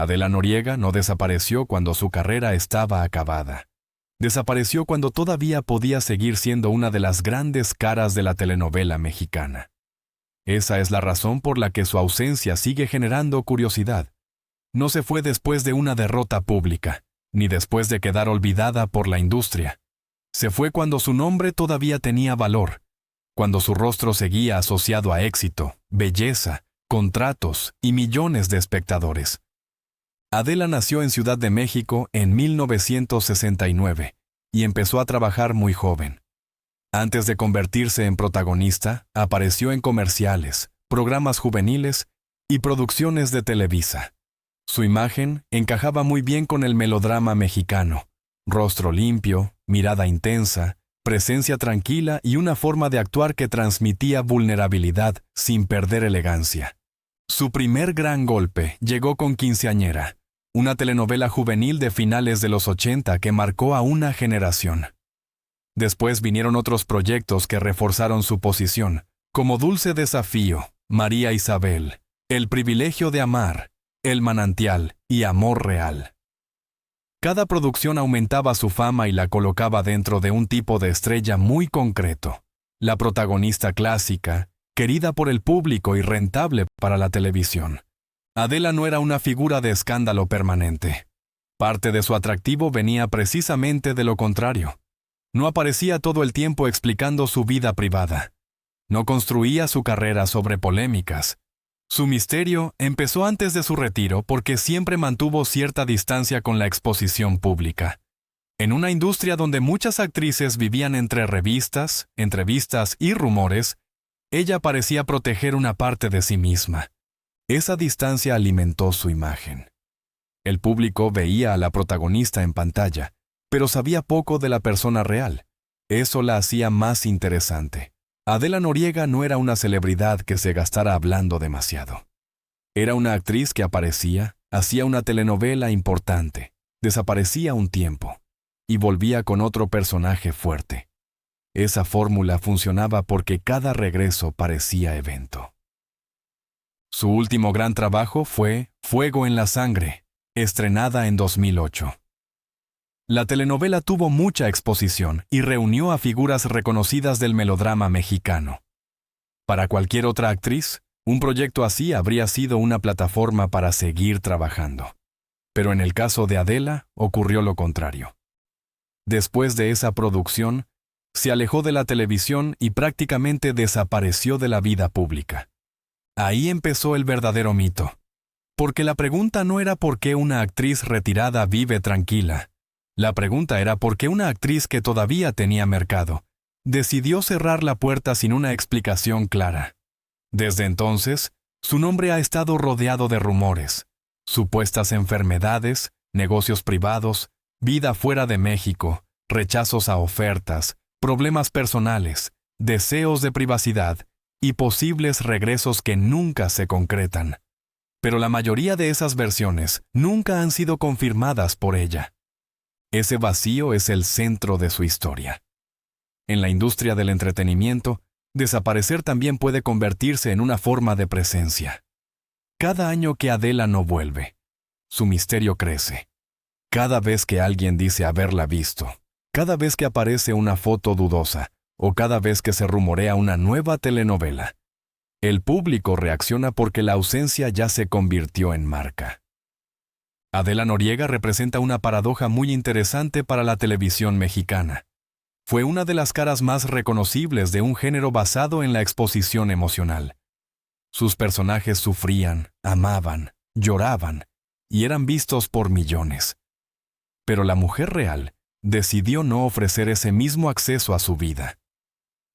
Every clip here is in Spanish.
Adela Noriega no desapareció cuando su carrera estaba acabada. Desapareció cuando todavía podía seguir siendo una de las grandes caras de la telenovela mexicana. Esa es la razón por la que su ausencia sigue generando curiosidad. No se fue después de una derrota pública, ni después de quedar olvidada por la industria. Se fue cuando su nombre todavía tenía valor, cuando su rostro seguía asociado a éxito, belleza, contratos y millones de espectadores. Adela nació en Ciudad de México en 1969 y empezó a trabajar muy joven. Antes de convertirse en protagonista, apareció en comerciales, programas juveniles y producciones de Televisa. Su imagen encajaba muy bien con el melodrama mexicano: rostro limpio, mirada intensa, presencia tranquila y una forma de actuar que transmitía vulnerabilidad sin perder elegancia. Su primer gran golpe llegó con Quinceañera, una telenovela juvenil de finales de los 80 que marcó a una generación. Después vinieron otros proyectos que reforzaron su posición, como Dulce Desafío, María Isabel, El privilegio de amar, El manantial y Amor real. Cada producción aumentaba su fama y la colocaba dentro de un tipo de estrella muy concreto: la protagonista clásica, querida por el público y rentable para la televisión. Adela no era una figura de escándalo permanente. Parte de su atractivo venía precisamente de lo contrario. No aparecía todo el tiempo explicando su vida privada. No construía su carrera sobre polémicas. Su misterio empezó antes de su retiro porque siempre mantuvo cierta distancia con la exposición pública. En una industria donde muchas actrices vivían entre revistas, entrevistas y rumores, ella parecía proteger una parte de sí misma. Esa distancia alimentó su imagen. El público veía a la protagonista en pantalla, pero sabía poco de la persona real. Eso la hacía más interesante. Adela Noriega no era una celebridad que se gastara hablando demasiado. Era una actriz que aparecía, hacía una telenovela importante, desaparecía un tiempo y volvía con otro personaje fuerte. Esa fórmula funcionaba porque cada regreso parecía evento. Su último gran trabajo fue Fuego en la sangre, estrenada en 2008. La telenovela tuvo mucha exposición y reunió a figuras reconocidas del melodrama mexicano. Para cualquier otra actriz, un proyecto así habría sido una plataforma para seguir trabajando. Pero en el caso de Adela, ocurrió lo contrario. Después de esa producción, se alejó de la televisión y prácticamente desapareció de la vida pública. Ahí empezó el verdadero mito. Porque la pregunta no era por qué una actriz retirada vive tranquila. La pregunta era por qué una actriz que todavía tenía mercado decidió cerrar la puerta sin una explicación clara. Desde entonces, su nombre ha estado rodeado de rumores, supuestas enfermedades, negocios privados, vida fuera de México, rechazos a ofertas, problemas personales, deseos de privacidad y posibles regresos que nunca se concretan. Pero la mayoría de esas versiones nunca han sido confirmadas por ella. Ese vacío es el centro de su historia. En la industria del entretenimiento, desaparecer también puede convertirse en una forma de presencia. Cada año que Adela no vuelve, su misterio crece. Cada vez que alguien dice haberla visto, cada vez que aparece una foto dudosa, o cada vez que se rumorea una nueva telenovela, el público reacciona porque la ausencia ya se convirtió en marca. Adela Noriega representa una paradoja muy interesante para la televisión mexicana. Fue una de las caras más reconocibles de un género basado en la exposición emocional. Sus personajes sufrían, amaban, lloraban y eran vistos por millones. Pero la mujer real decidió no ofrecer ese mismo acceso a su vida.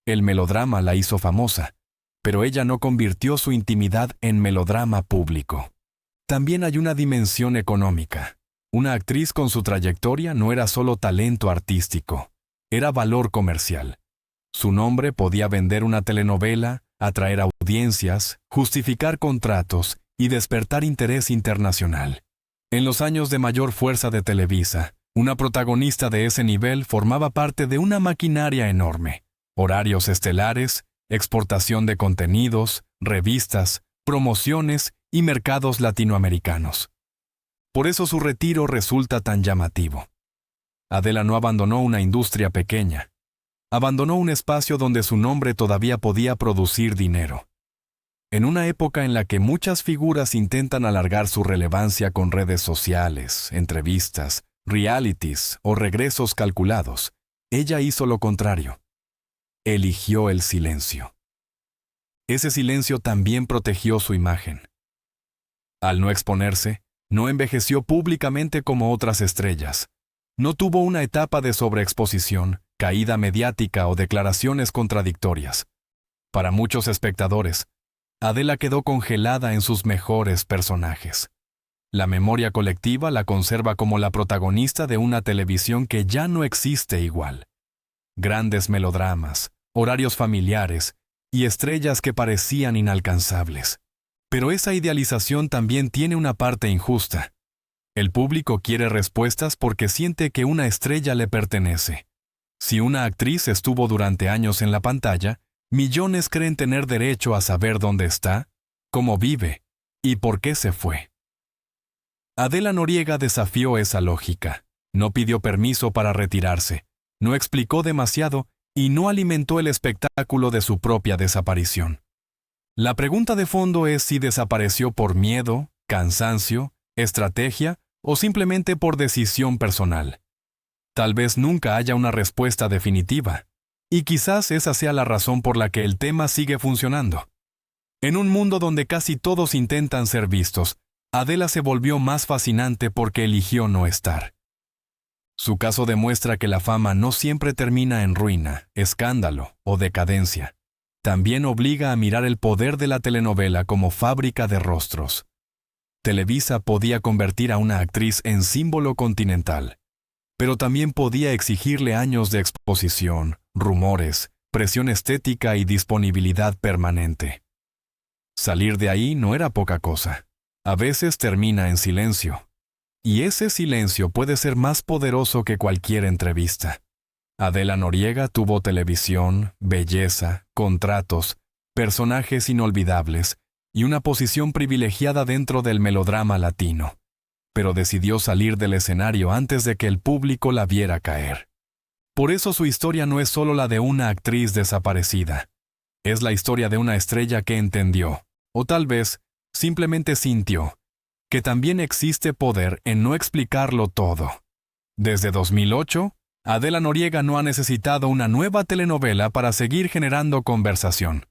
El melodrama la hizo famosa, pero ella no convirtió su intimidad en melodrama público. También hay una dimensión económica. Una actriz con su trayectoria no era solo talento artístico, era valor comercial. Su nombre podía vender una telenovela, atraer audiencias, justificar contratos y despertar interés internacional. En los años de mayor fuerza de Televisa, una protagonista de ese nivel formaba parte de una maquinaria enorme. Horarios estelares, exportación de contenidos, revistas, promociones y mercados latinoamericanos. Por eso su retiro resulta tan llamativo. Adela no abandonó una industria pequeña. Abandonó un espacio donde su nombre todavía podía producir dinero. En una época en la que muchas figuras intentan alargar su relevancia con redes sociales, entrevistas, realities o regresos calculados, ella hizo lo contrario. Eligió el silencio. Ese silencio también protegió su imagen. Al no exponerse, no envejeció públicamente como otras estrellas. No tuvo una etapa de sobreexposición, caída mediática o declaraciones contradictorias. Para muchos espectadores, Adela quedó congelada en sus mejores personajes. La memoria colectiva la conserva como la protagonista de una televisión que ya no existe igual. Grandes melodramas, horarios familiares y estrellas que parecían inalcanzables. Pero esa idealización también tiene una parte injusta. El público quiere respuestas porque siente que una estrella le pertenece. Si una actriz estuvo durante años en la pantalla, millones creen tener derecho a saber dónde está, cómo vive y por qué se fue. Adela Noriega desafió esa lógica. No pidió permiso para retirarse, no explicó demasiado y no alimentó el espectáculo de su propia desaparición. La pregunta de fondo es si desapareció por miedo, cansancio, estrategia o simplemente por decisión personal. Tal vez nunca haya una respuesta definitiva, y quizás esa sea la razón por la que el tema sigue funcionando. En un mundo donde casi todos intentan ser vistos, Adela se volvió más fascinante porque eligió no estar. Su caso demuestra que la fama no siempre termina en ruina, escándalo o decadencia. También obliga a mirar el poder de la telenovela como fábrica de rostros. Televisa podía convertir a una actriz en símbolo continental, pero también podía exigirle años de exposición, rumores, presión estética y disponibilidad permanente. Salir de ahí no era poca cosa. A veces termina en silencio. Y ese silencio puede ser más poderoso que cualquier entrevista. Adela Noriega tuvo televisión, belleza, contratos, personajes inolvidables y una posición privilegiada dentro del melodrama latino. Pero decidió salir del escenario antes de que el público la viera caer. Por eso su historia no es solo la de una actriz desaparecida. Es la historia de una estrella que entendió, o tal vez simplemente sintió, que también existe poder en no explicarlo todo. Desde 2008, Adela Noriega no ha necesitado una nueva telenovela para seguir generando conversación.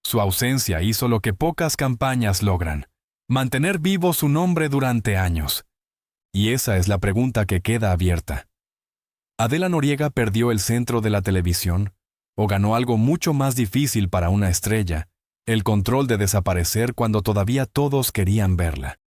Su ausencia hizo lo que pocas campañas logran: mantener vivo su nombre durante años. Y esa es la pregunta que queda abierta. ¿Adela Noriega perdió el centro de la televisión o ganó algo mucho más difícil para una estrella, el control de desaparecer cuando todavía todos querían verla?